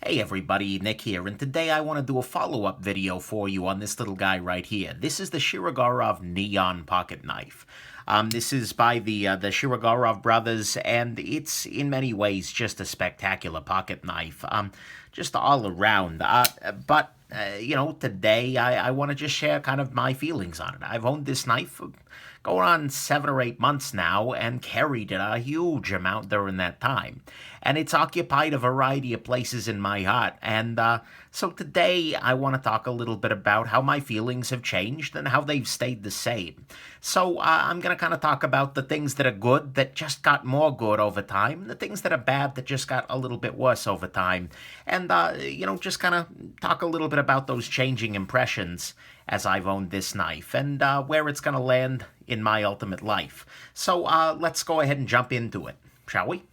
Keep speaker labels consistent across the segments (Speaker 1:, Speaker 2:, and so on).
Speaker 1: Hey everybody, Nick here, and today I want to do a follow-up video for you on this little guy right here. This is the Shirogorov NeOn pocket knife. This is by the Shirogorov brothers, and it's in many ways just a spectacular pocket knife, just all around. Today I want to just share kind of my feelings on it. I've owned this knife for going on 7 or 8 months now and carried it a huge amount during that time. And it's occupied a variety of places in my heart. And so today I want to talk a little bit about how my feelings have changed and how they've stayed the same. So I'm going to kind of talk about the things that are good that just got more good over time, the things that are bad that just got a little bit worse over time. And, just kind of talk a little bit about those changing impressions as I've owned this knife and where it's going to land in my ultimate life. So let's go ahead and jump into it, shall we?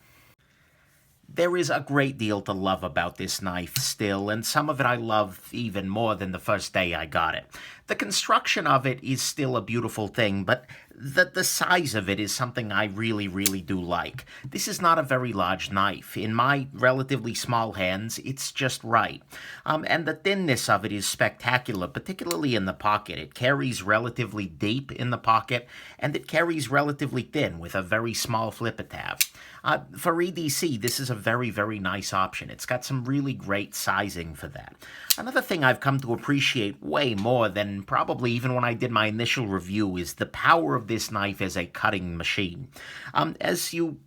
Speaker 1: There is a great deal to love about this knife still, and some of it I love even more than the first day I got it. The construction of it is still a beautiful thing, but the size of it is something I really, really do like. This is not a very large knife. In my relatively small hands, it's just right. And the thinness of it is spectacular, particularly in the pocket. It carries relatively deep in the pocket, and it carries relatively thin with a very small flipper tab. For EDC, this is a very, very nice option. It's got some really great sizing for that. Another thing I've come to appreciate way more than probably even when I did my initial review is the power of this knife as a cutting machine. You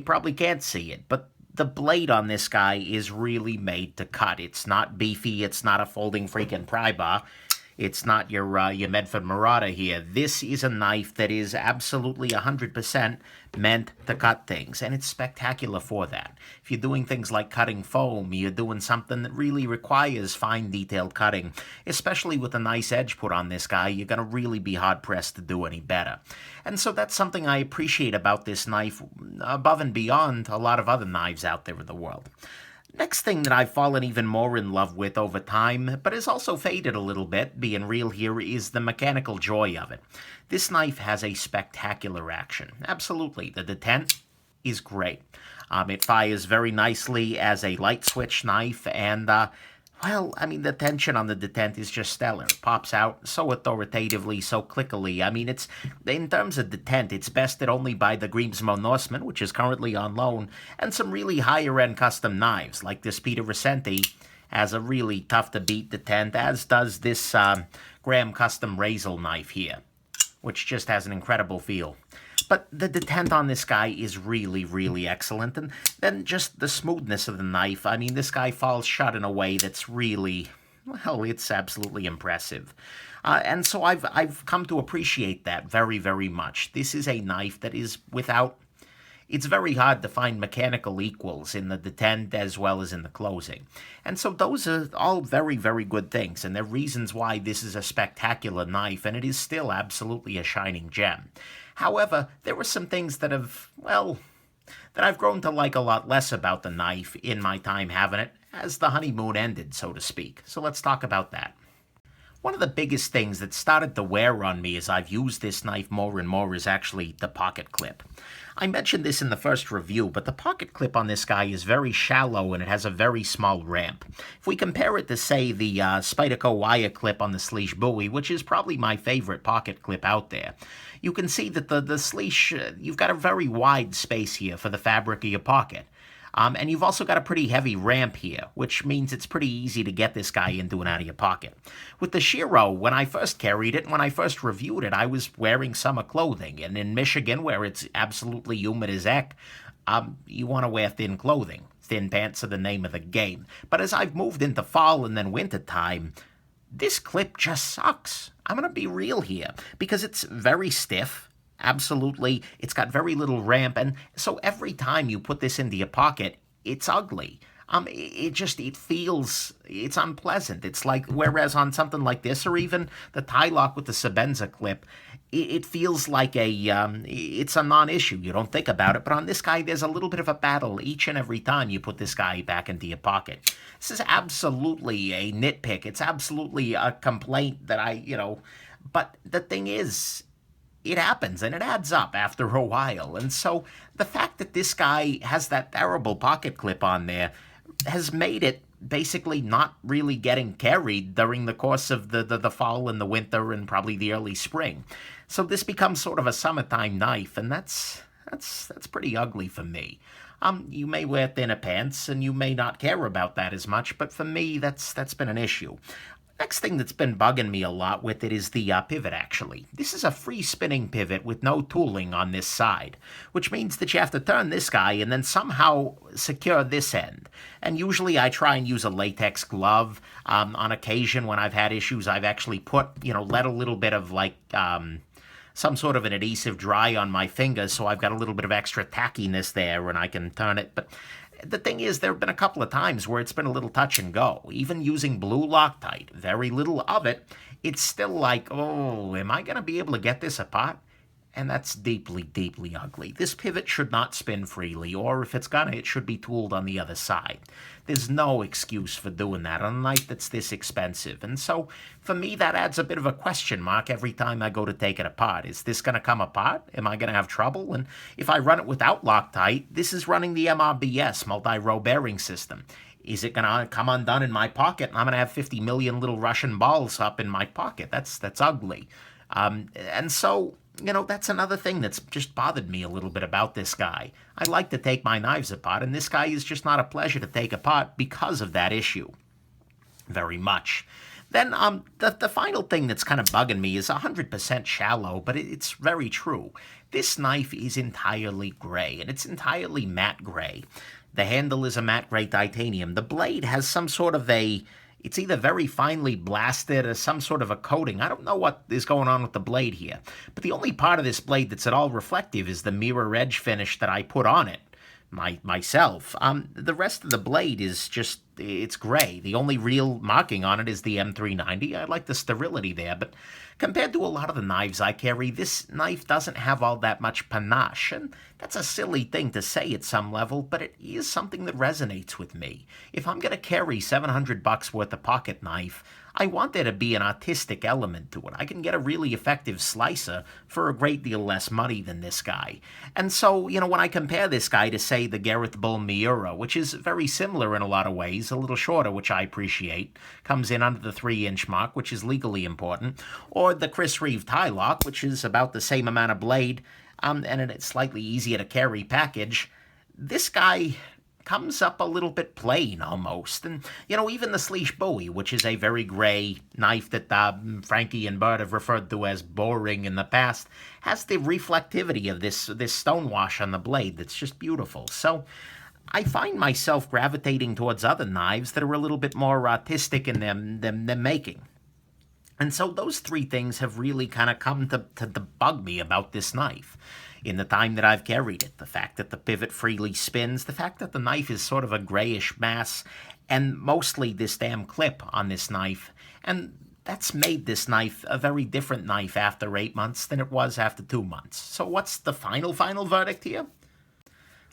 Speaker 1: probably can't see it, but the blade on this guy is really made to cut. It's not beefy. It's not a folding freaking pry bar. It's not your Medford Marauder here. This is a knife that is absolutely 100% meant to cut things, and it's spectacular for that. If you're doing things like cutting foam, you're doing something that really requires fine detailed cutting, especially with a nice edge put on this guy, you're going to really be hard-pressed to do any better. And so that's something I appreciate about this knife above and beyond a lot of other knives out there in the world. Next thing that I've fallen even more in love with over time, but has also faded a little bit, being real here, is the mechanical joy of it. This knife has a spectacular action. Absolutely. The detent is great. It fires very nicely as a light switch knife, and the tension on the detent is just stellar. It pops out so authoritatively, so clickily. It's, in terms of detent, it's bested only by the Grimsmo Norseman, which is currently on loan, and some really higher-end custom knives, like this Peter Vicente has a really tough-to-beat detent, as does this Graham Custom Razel knife here, which just has an incredible feel. But the detent on this guy is really, really excellent. And then just the smoothness of the knife. This guy falls shut in a way that's really, it's absolutely impressive. And so I've come to appreciate that very, very much. This is a knife that is it's very hard to find mechanical equals in the detent as well as in the closing. And so those are all very, very good things, and they're reasons why this is a spectacular knife, and it is still absolutely a shining gem. However, there were some things that I've grown to like a lot less about the knife in my time having it, as the honeymoon ended, so to speak. So let's talk about that. One of the biggest things that started to wear on me as I've used this knife more and more is actually the pocket clip. I mentioned this in the first review, but the pocket clip on this guy is very shallow and it has a very small ramp. If we compare it to, say, the Spyderco wire clip on the Sleesh Bowie, which is probably my favorite pocket clip out there, you can see that the Sleesh, you've got a very wide space here for the fabric of your pocket. And you've also got a pretty heavy ramp here, which means it's pretty easy to get this guy into and out of your pocket. With the Shiro, when I first carried it, when I first reviewed it, I was wearing summer clothing. And in Michigan, where it's absolutely humid as heck, you want to wear thin clothing. Thin pants are the name of the game. But as I've moved into fall and then winter time, this clip just sucks. I'm going to be real here, because it's very stiff. Absolutely. It's got very little ramp, and so every time you put this into your pocket, it's ugly. It feels, it's unpleasant. It's like, whereas on something like this, or even the tie lock with the Sebenza clip, it feels like it's a non-issue. You don't think about it, but on this guy, there's a little bit of a battle each and every time you put this guy back into your pocket. This is absolutely a nitpick. It's absolutely a complaint that but the thing is, it happens, and it adds up after a while. And so the fact that this guy has that terrible pocket clip on there has made it basically not really getting carried during the course of the fall and the winter and probably the early spring. So this becomes sort of a summertime knife, and that's pretty ugly for me. You may wear thinner pants and you may not care about that as much, but for me, that's been an issue. Next thing that's been bugging me a lot with it is the pivot, actually. This is a free spinning pivot with no tooling on this side, which means that you have to turn this guy and then somehow secure this end. And usually I try and use a latex glove. On occasion, when I've had issues, I've actually put, let a little bit of some sort of an adhesive dry on my fingers, so I've got a little bit of extra tackiness there and I can turn it. But the thing is, there have been a couple of times where it's been a little touch and go. Even using blue Loctite, very little of it, it's still like, oh, am I going to be able to get this apart? And that's deeply, deeply ugly. This pivot should not spin freely, or if it's gonna, it should be tooled on the other side. There's no excuse for doing that on a knife that's this expensive. And so, for me, that adds a bit of a question mark every time I go to take it apart. Is this gonna come apart? Am I gonna have trouble? And if I run it without Loctite, this is running the MRBS, multi-row bearing system. Is it gonna come undone in my pocket and I'm gonna have 50 million little Russian balls up in my pocket? That's ugly. And so, that's another thing that's just bothered me a little bit about this guy. I like to take my knives apart, and this guy is just not a pleasure to take apart because of that issue. Very much. Then the final thing that's kind of bugging me is 100% shallow, but it's very true. This knife is entirely gray, and it's entirely matte gray. The handle is a matte gray titanium. The blade has some sort of it's either very finely blasted or some sort of a coating. I don't know what is going on with the blade here. But the only part of this blade that's at all reflective is the mirror edge finish that I put on it myself. The rest of the blade is just, it's gray. The only real marking on it is the M390. I like the sterility there, but compared to a lot of the knives I carry, this knife doesn't have all that much panache, and that's a silly thing to say at some level, but it is something that resonates with me. If I'm going to carry $700 worth of pocket knife, I want there to be an artistic element to it. I can get a really effective slicer for a great deal less money than this guy. And so, when I compare this guy to, say, the Gareth Bull Miura, which is very similar in a lot of ways, a little shorter, which I appreciate, comes in under the 3-inch mark, which is legally important, or the Chris Reeve Tylock, which is about the same amount of blade, and it's slightly easier to carry package, this guy comes up a little bit plain almost. And, even the Sleesh Bowie, which is a very gray knife that Frankie and Bert have referred to as boring in the past, has the reflectivity of this stonewash on the blade that's just beautiful. So I find myself gravitating towards other knives that are a little bit more artistic in them making. And so those three things have really kind of come to bug me about this knife. In the time that I've carried it, the fact that the pivot freely spins, the fact that the knife is sort of a grayish mass, and mostly this damn clip on this knife. And that's made this knife a very different knife after 8 months than it was after 2 months. So what's the final verdict here?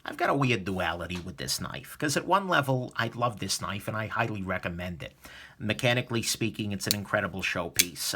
Speaker 1: I've got a weird duality with this knife, because at one level, I love this knife and I highly recommend it. Mechanically speaking, it's an incredible showpiece.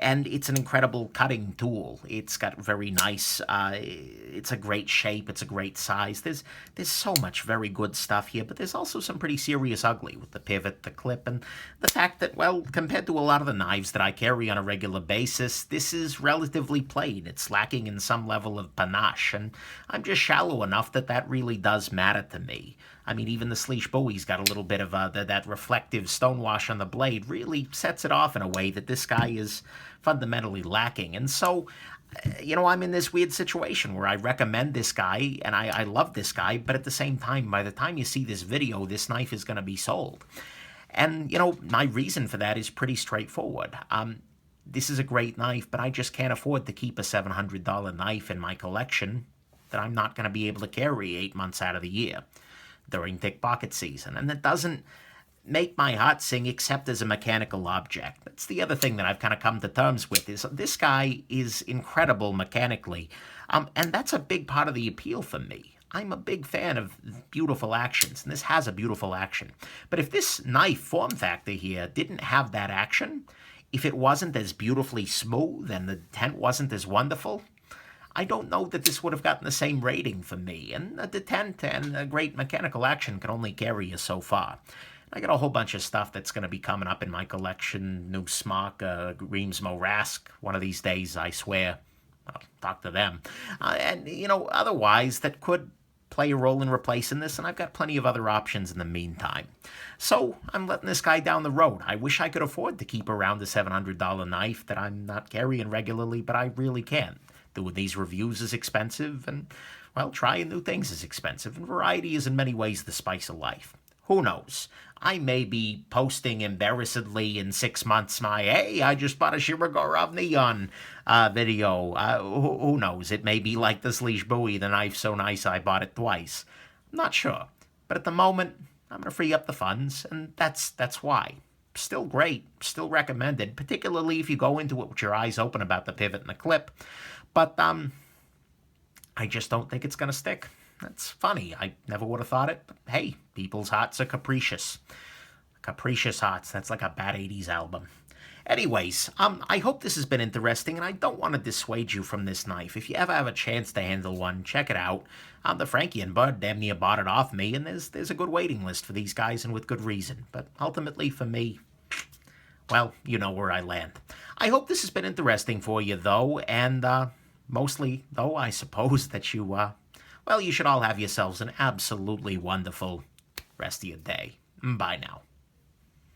Speaker 1: And it's an incredible cutting tool. It's got very nice, it's a great shape, it's a great size. There's so much very good stuff here, but there's also some pretty serious ugly with the pivot, the clip, and the fact that, well, compared to a lot of the knives that I carry on a regular basis, this is relatively plain. It's lacking in some level of panache, and I'm just shallow enough that really does matter to me. I mean, even the Sleesh Bowie's got a little bit of that reflective stonewash on the blade, really sets it off in a way that this guy is fundamentally lacking. And so, I'm in this weird situation where I recommend this guy, and I love this guy, but at the same time, by the time you see this video, this knife is going to be sold. And, my reason for that is pretty straightforward. This is a great knife, but I just can't afford to keep a $700 knife in my collection that I'm not going to be able to carry 8 months out of the year during thick pocket season. And that doesn't make my heart sing except as a mechanical object. That's the other thing that I've kind of come to terms with, is this guy is incredible mechanically. And that's a big part of the appeal for me. I'm a big fan of beautiful actions, and this has a beautiful action. But if this knife form factor here didn't have that action, if it wasn't as beautifully smooth and the dent wasn't as wonderful, I don't know that this would have gotten the same rating for me, and a detent and a great mechanical action can only carry you so far. I got a whole bunch of stuff that's going to be coming up in my collection. New Smock, Reams Morask. One of these days, I swear. I'll talk to them. And, otherwise, that could play a role in replacing this, and I've got plenty of other options in the meantime. So I'm letting this guy down the road. I wish I could afford to keep around the $700 knife that I'm not carrying regularly, but I really can't. Doing these reviews is expensive, and, well, trying new things is expensive, and variety is in many ways the spice of life. Who knows? I may be posting embarrassedly in 6 months hey, I just bought a Shirogorov NeOn video. Who knows? It may be like this leash buoy, the knife so nice I bought it twice. I'm not sure. But at the moment, I'm going to free up the funds, and that's why. Still great, still recommended, particularly if you go into it with your eyes open about the pivot and the clip. But I just don't think it's going to stick. That's funny. I never would have thought it. But hey, people's hearts are capricious. Capricious Hearts. That's like a bad 80s album. Anyways, I hope this has been interesting, and I don't want to dissuade you from this knife. If you ever have a chance to handle one, check it out. The Frankie and Bud damn near bought it off me, and there's a good waiting list for these guys, and with good reason. But ultimately, for me, well, you know where I land. I hope this has been interesting for you, though, and mostly, though, I suppose that you, well, you should all have yourselves an absolutely wonderful rest of your day. Bye now.